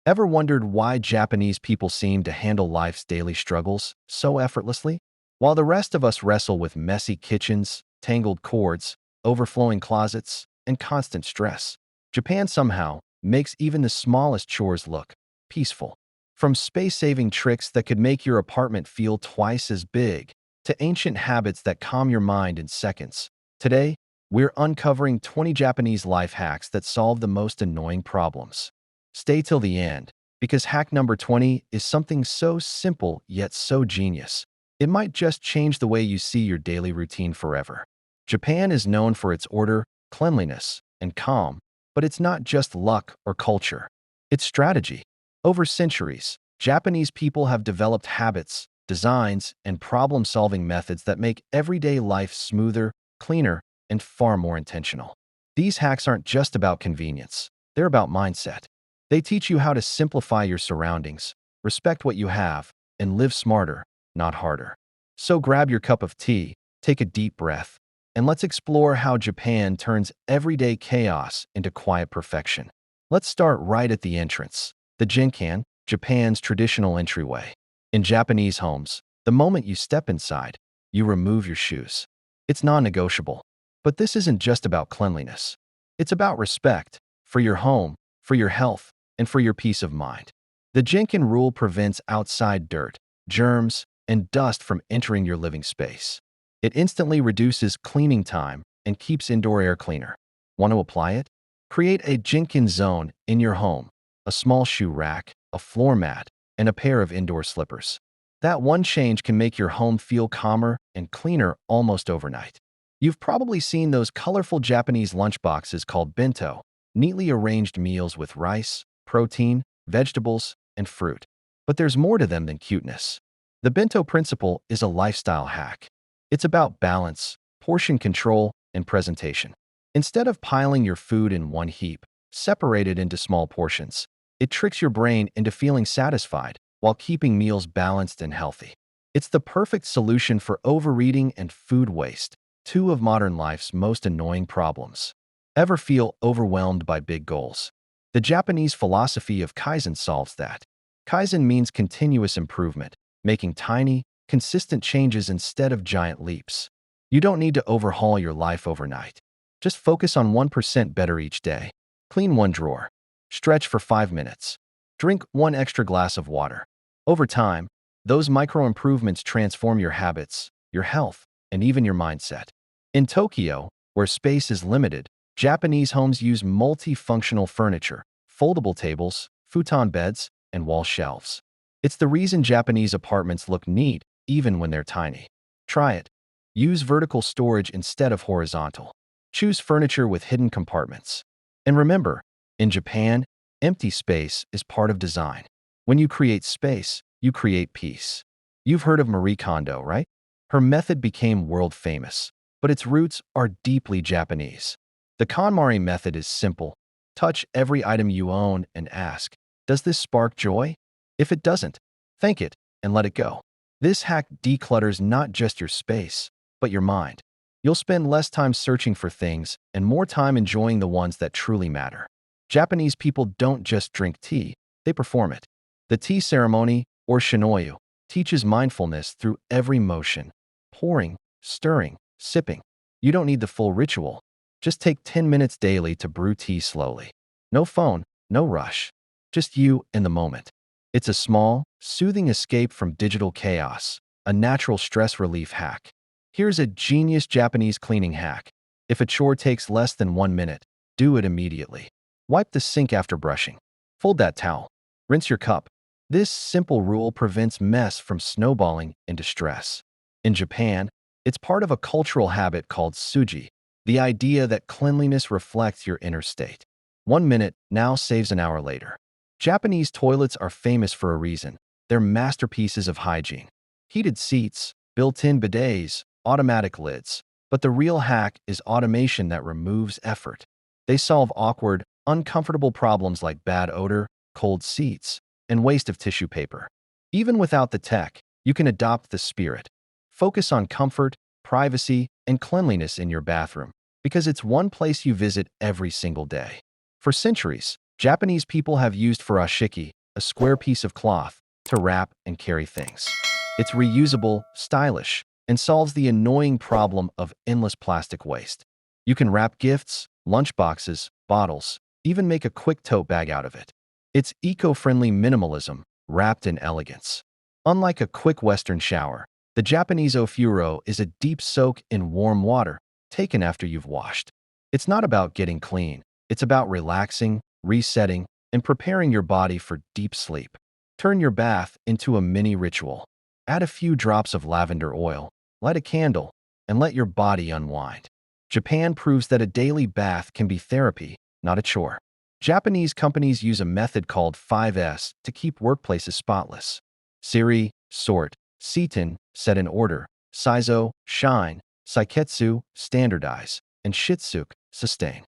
Ever wondered why Japanese people seem to handle life's daily struggles so effortlessly? While the rest of us wrestle with messy kitchens, tangled cords, overflowing closets, and constant stress, Japan somehow makes even the smallest chores look peaceful. From space-saving tricks that could make your apartment feel twice as big to ancient habits that calm your mind in seconds, today, we're uncovering 20 Japanese life hacks that solve the most annoying problems. Stay till the end, because hack number 20 is something so simple yet so genius. It might just change the way you see your daily routine forever. Japan is known for its order, cleanliness, and calm, but it's not just luck or culture. It's strategy. Over centuries, Japanese people have developed habits, designs, and problem-solving methods that make everyday life smoother, cleaner, and far more intentional. These hacks aren't just about convenience. They're about mindset. They teach you how to simplify your surroundings, respect what you have, and live smarter, not harder. So grab your cup of tea, take a deep breath, and let's explore how Japan turns everyday chaos into quiet perfection. Let's start right at the entrance. The Jinkan, Japan's traditional entryway. In Japanese homes, the moment you step inside, you remove your shoes. It's non-negotiable. But this isn't just about cleanliness. It's about respect for your home, for your health, and for your peace of mind. The Jinkan rule prevents outside dirt, germs, and dust from entering your living space. It instantly reduces cleaning time and keeps indoor air cleaner. Want to apply it? Create a Jinkan zone in your home, a small shoe rack, a floor mat, and a pair of indoor slippers. That one change can make your home feel calmer and cleaner almost overnight. You've probably seen those colorful Japanese lunchboxes called bento, neatly arranged meals with rice, protein, vegetables, and fruit. But there's more to them than cuteness. The bento principle is a lifestyle hack. It's about balance, portion control, and presentation. Instead of piling your food in one heap, separate it into small portions. It tricks your brain into feeling satisfied while keeping meals balanced and healthy. It's the perfect solution for overeating and food waste, two of modern life's most annoying problems. Ever feel overwhelmed by big goals? The Japanese philosophy of Kaizen solves that. Kaizen means continuous improvement, making tiny, consistent changes instead of giant leaps. You don't need to overhaul your life overnight. Just focus on 1% better each day. Clean one drawer. Stretch for 5 minutes. Drink one extra glass of water. Over time, those micro improvements transform your habits, your health, and even your mindset. In Tokyo, where space is limited, Japanese homes use multifunctional furniture, foldable tables, futon beds, and wall shelves. It's the reason Japanese apartments look neat even when they're tiny. Try it. Use vertical storage instead of horizontal. Choose furniture with hidden compartments. And remember, in Japan, empty space is part of design. When you create space, you create peace. You've heard of Marie Kondo, right? Her method became world famous, but its roots are deeply Japanese. The KonMari method is simple. Touch every item you own and ask, does this spark joy? If it doesn't, thank it and let it go. This hack declutters not just your space, but your mind. You'll spend less time searching for things and more time enjoying the ones that truly matter. Japanese people don't just drink tea, they perform it. The tea ceremony, or shinoyu, teaches mindfulness through every motion. Pouring, stirring, sipping. You don't need the full ritual. Just take 10 minutes daily to brew tea slowly. No phone, no rush. Just you and the moment. It's a small, soothing escape from digital chaos, a natural stress relief hack. Here's a genius Japanese cleaning hack. If a chore takes less than 1 minute, do it immediately. Wipe the sink after brushing. Fold that towel. Rinse your cup. This simple rule prevents mess from snowballing into stress. In Japan, it's part of a cultural habit called suji, the idea that cleanliness reflects your inner state. 1 minute now saves an hour later. Japanese toilets are famous for a reason. They're masterpieces of hygiene. Heated seats, built-in bidets, automatic lids. But the real hack is automation that removes effort. They solve awkward, uncomfortable problems like bad odor, cold seats, and waste of tissue paper. Even without the tech, you can adopt the spirit. Focus on comfort, privacy, and cleanliness in your bathroom, because it's one place you visit every single day. For centuries, Japanese people have used furoshiki, a square piece of cloth to wrap and carry things. It's reusable, stylish, and solves the annoying problem of endless plastic waste. You can wrap gifts, lunchboxes, bottles, even make a quick tote bag out of it. It's eco-friendly minimalism wrapped in elegance. Unlike a quick Western shower, the Japanese ofuro is a deep soak in warm water taken after you've washed. It's not about getting clean. It's about relaxing, resetting, and preparing your body for deep sleep. Turn your bath into a mini ritual. Add a few drops of lavender oil, light a candle, and let your body unwind. Japan proves that a daily bath can be therapy, not a chore. Japanese companies use a method called 5S to keep workplaces spotless. Siri, sort; Seitan, set in order; Saizo, shine; Saiketsu, standardize; and Shitsuke, sustain.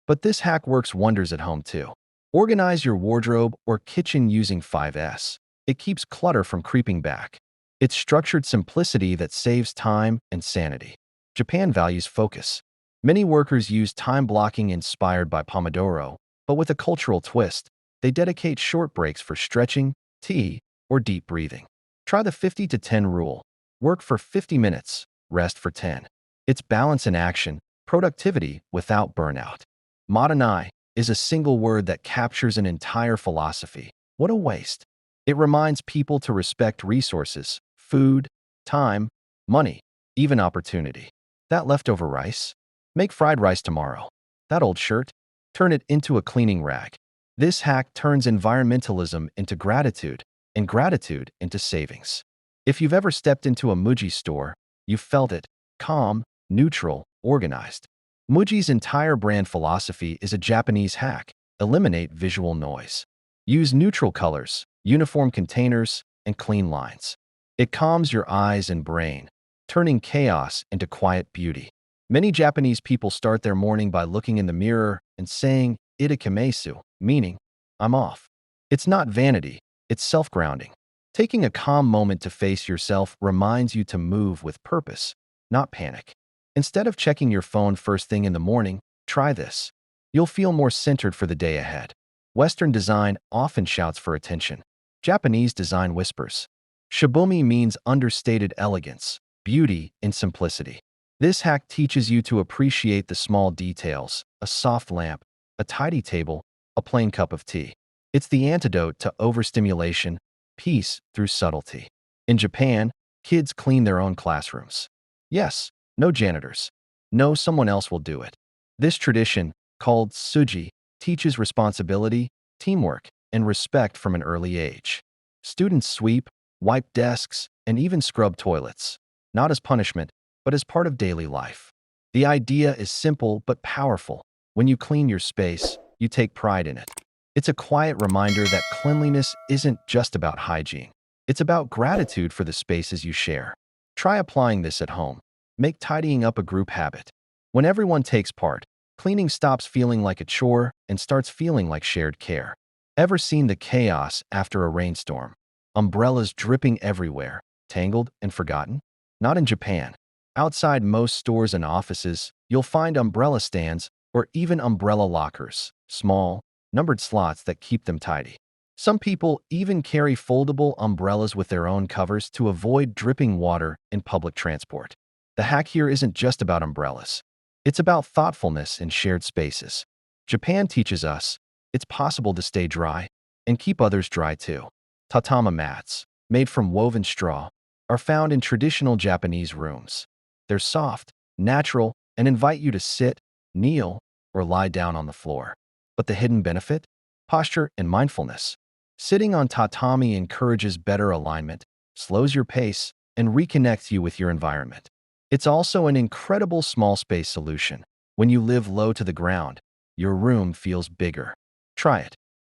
But this hack works wonders at home too. Organize your wardrobe or kitchen using 5S. It keeps clutter from creeping back. It's structured simplicity that saves time and sanity. Japan values focus. Many workers use time blocking inspired by Pomodoro, but with a cultural twist. They dedicate short breaks for stretching, tea, or deep breathing. Try the 50 to 10 rule. Work for 50 minutes, rest for 10. It's balance in action, productivity without burnout. Mottainai is a single word that captures an entire philosophy. What a waste. It reminds people to respect resources, food, time, money, even opportunity. That leftover rice? Make fried rice tomorrow. That old shirt? Turn it into a cleaning rag. This hack turns environmentalism into gratitude, and gratitude into savings. If you've ever stepped into a Muji store, you've felt it: calm, neutral, organized. Muji's entire brand philosophy is a Japanese hack: eliminate visual noise. Use neutral colors, uniform containers, and clean lines. It calms your eyes and brain, turning chaos into quiet beauty. Many Japanese people start their morning by looking in the mirror and saying "itakimesu," meaning, "I'm off." It's not vanity, it's self-grounding. Taking a calm moment to face yourself reminds you to move with purpose, not panic. Instead of checking your phone first thing in the morning, try this. You'll feel more centered for the day ahead. Western design often shouts for attention. Japanese design whispers. Shibumi means understated elegance, beauty in simplicity. This hack teaches you to appreciate the small details: a soft lamp, a tidy table, a plain cup of tea. It's the antidote to overstimulation, peace through subtlety. In Japan, kids clean their own classrooms. Yes, no janitors. No, someone else will do it. This tradition, called suji, teaches responsibility, teamwork, and respect from an early age. Students sweep, wipe desks, and even scrub toilets, not as punishment, but as part of daily life. The idea is simple but powerful. When you clean your space, you take pride in it. It's a quiet reminder that cleanliness isn't just about hygiene. It's about gratitude for the spaces you share. Try applying this at home. Make tidying up a group habit. When everyone takes part, cleaning stops feeling like a chore and starts feeling like shared care. Ever seen the chaos after a rainstorm? Umbrellas dripping everywhere, tangled and forgotten? Not in Japan. Outside most stores and offices, you'll find umbrella stands or even umbrella lockers, small, numbered slots that keep them tidy. Some people even carry foldable umbrellas with their own covers to avoid dripping water in public transport. The hack here isn't just about umbrellas. It's about thoughtfulness in shared spaces. Japan teaches us it's possible to stay dry and keep others dry too. Tatama mats, made from woven straw, are found in traditional Japanese rooms. They're soft, natural, and invite you to sit, kneel, or lie down on the floor. But the hidden benefit? Posture and mindfulness. Sitting on tatami encourages better alignment, slows your pace, and reconnects you with your environment. It's also an incredible small space solution. When you live low to the ground, your room feels bigger. Try it.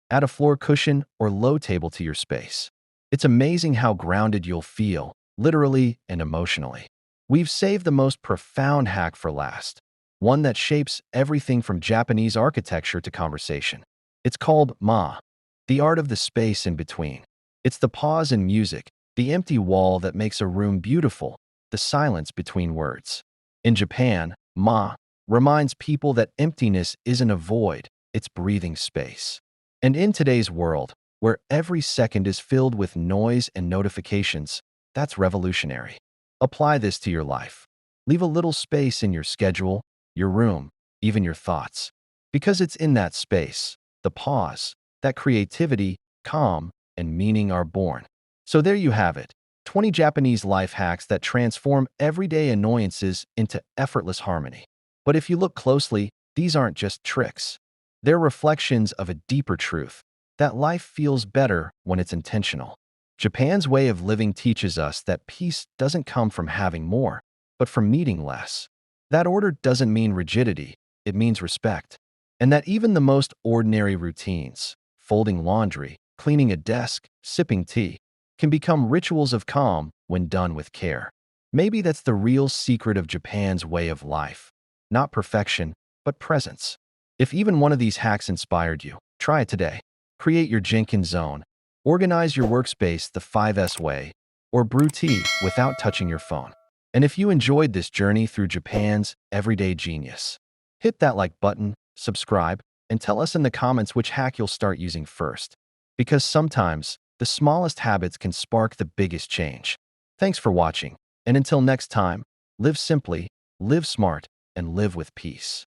Add a floor cushion or low table to your space. It's amazing how grounded you'll feel, literally and emotionally. We've saved the most profound hack for last, one that shapes everything from Japanese architecture to conversation. It's called the art of the space in between. It's the pause in music, the empty wall that makes a room beautiful, the silence between words. In Japan, reminds people that emptiness isn't a void, it's breathing space. And in today's world, where every second is filled with noise and notifications. That's revolutionary. Apply this to your life. Leave a little space in your schedule, your room, even your thoughts. Because it's in that space, the pause, that creativity, calm, and meaning are born. So there you have it. 20 Japanese life hacks that transform everyday annoyances into effortless harmony. But if you look closely, these aren't just tricks. They're reflections of a deeper truth, that life feels better when it's intentional. Japan's way of living teaches us that peace doesn't come from having more, but from needing less. That order doesn't mean rigidity, it means respect. And that even the most ordinary routines, folding laundry, cleaning a desk, sipping tea, can become rituals of calm when done with care. Maybe that's the real secret of Japan's way of life. Not perfection, but presence. If even one of these hacks inspired you, try it today. Create your Jinkin zone, organize your workspace the 5S way, or brew tea without touching your phone. And if you enjoyed this journey through Japan's everyday genius, hit that like button, subscribe, and tell us in the comments which hack you'll start using first. Because sometimes, the smallest habits can spark the biggest change. Thanks for watching, and until next time, live simply, live smart, and live with peace.